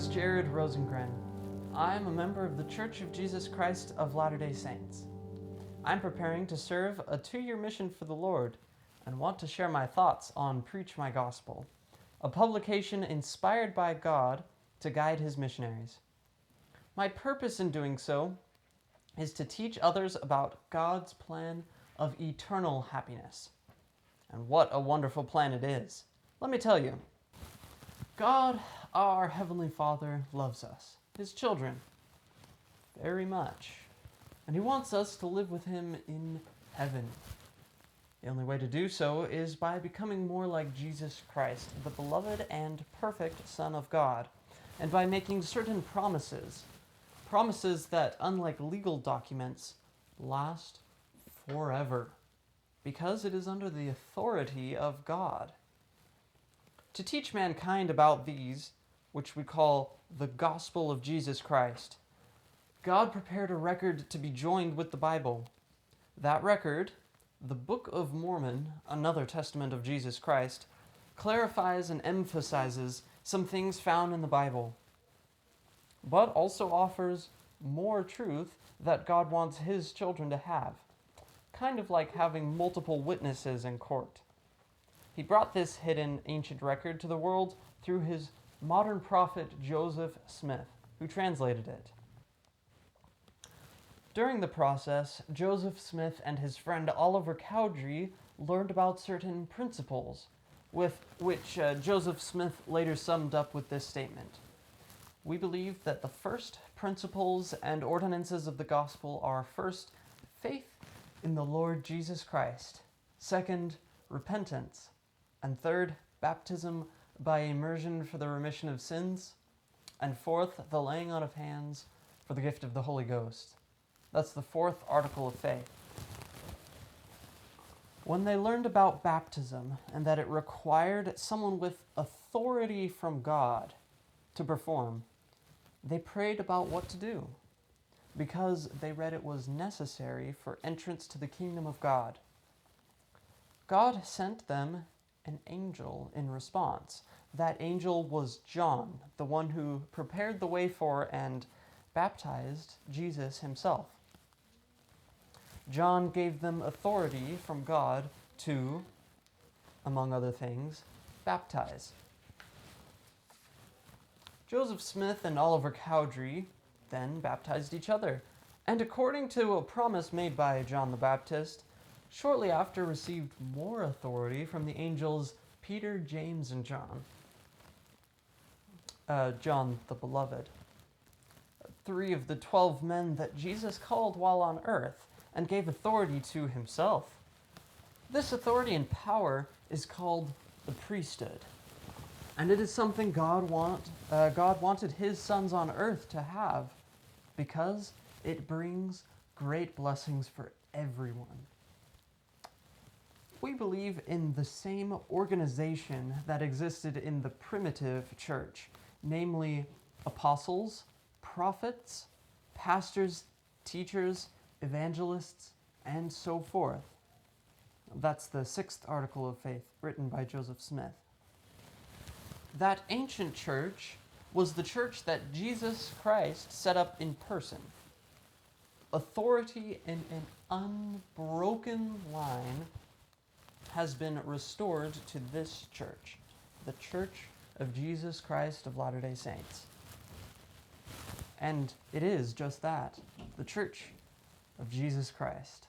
is Jared Rosengren. I'm a member of the Church of Jesus Christ of Latter-day Saints. I'm preparing to serve a 2-year mission for the Lord and want to share my thoughts on Preach My Gospel, a publication inspired by God to guide His missionaries. My purpose in doing so is to teach others about God's plan of eternal happiness. And what a wonderful plan it is. Let me tell you, God, our Heavenly Father, loves us, His children, very much. And He wants us to live with Him in heaven. The only way to do so is by becoming more like Jesus Christ, the beloved and perfect Son of God, and by making certain promises that, unlike legal documents, last forever, because it is under the authority of God. To teach mankind about these, which we call the gospel of Jesus Christ, God prepared a record to be joined with the Bible. That record, the Book of Mormon, another testament of Jesus Christ, clarifies and emphasizes some things found in the Bible, but also offers more truth that God wants His children to have, kind of like having multiple witnesses in court. He brought this hidden ancient record to the world through his modern prophet Joseph Smith, who translated it. During the process, Joseph Smith and his friend Oliver Cowdery learned about certain principles, with which Joseph Smith later summed up with this statement. We believe that the first principles and ordinances of the gospel are, first, faith in the Lord Jesus Christ; second, repentance; and third, baptism by immersion for the remission of sins; and fourth, the laying on of hands for the gift of the Holy Ghost. That's the fourth article of faith. When they learned about baptism and that it required someone with authority from God to perform, they prayed about what to do, because they read it was necessary for entrance to the kingdom of God. God sent them an angel in response. That angel was John, the one who prepared the way for and baptized Jesus himself. John gave them authority from God to, among other things, baptize. Joseph Smith and Oliver Cowdery then baptized each other, and according to a promise made by John the Baptist, shortly after received more authority from the angels Peter, James, and John. John the Beloved. 3 of the 12 men that Jesus called while on earth and gave authority to himself. This authority and power is called the priesthood. And it is something God wanted His sons on earth to have, because it brings great blessings for everyone. We believe in the same organization that existed in the primitive church, namely apostles, prophets, pastors, teachers, evangelists, and so forth. That's the 6th article of faith written by Joseph Smith. That ancient church was the church that Jesus Christ set up in person. Authority in an unbroken line has been restored to this church, the Church of Jesus Christ of Latter-day Saints. And it is just that, the Church of Jesus Christ.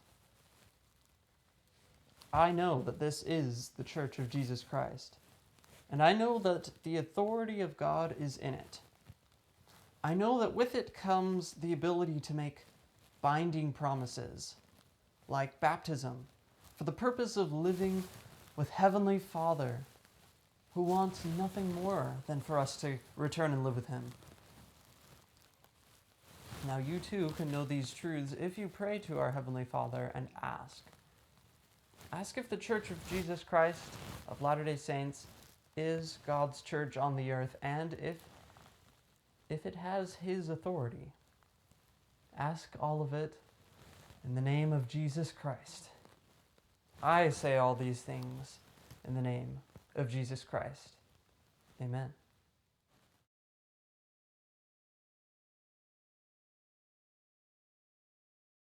I know that this is the Church of Jesus Christ, and I know that the authority of God is in it. I know that with it comes the ability to make binding promises, like baptism, for the purpose of living with Heavenly Father, who wants nothing more than for us to return and live with Him. Now you too can know these truths if you pray to our Heavenly Father and ask. Ask if the Church of Jesus Christ of Latter-day Saints is God's church on the earth, and if it has His authority. Ask all of it in the name of Jesus Christ. I say all these things in the name of Jesus Christ. Amen.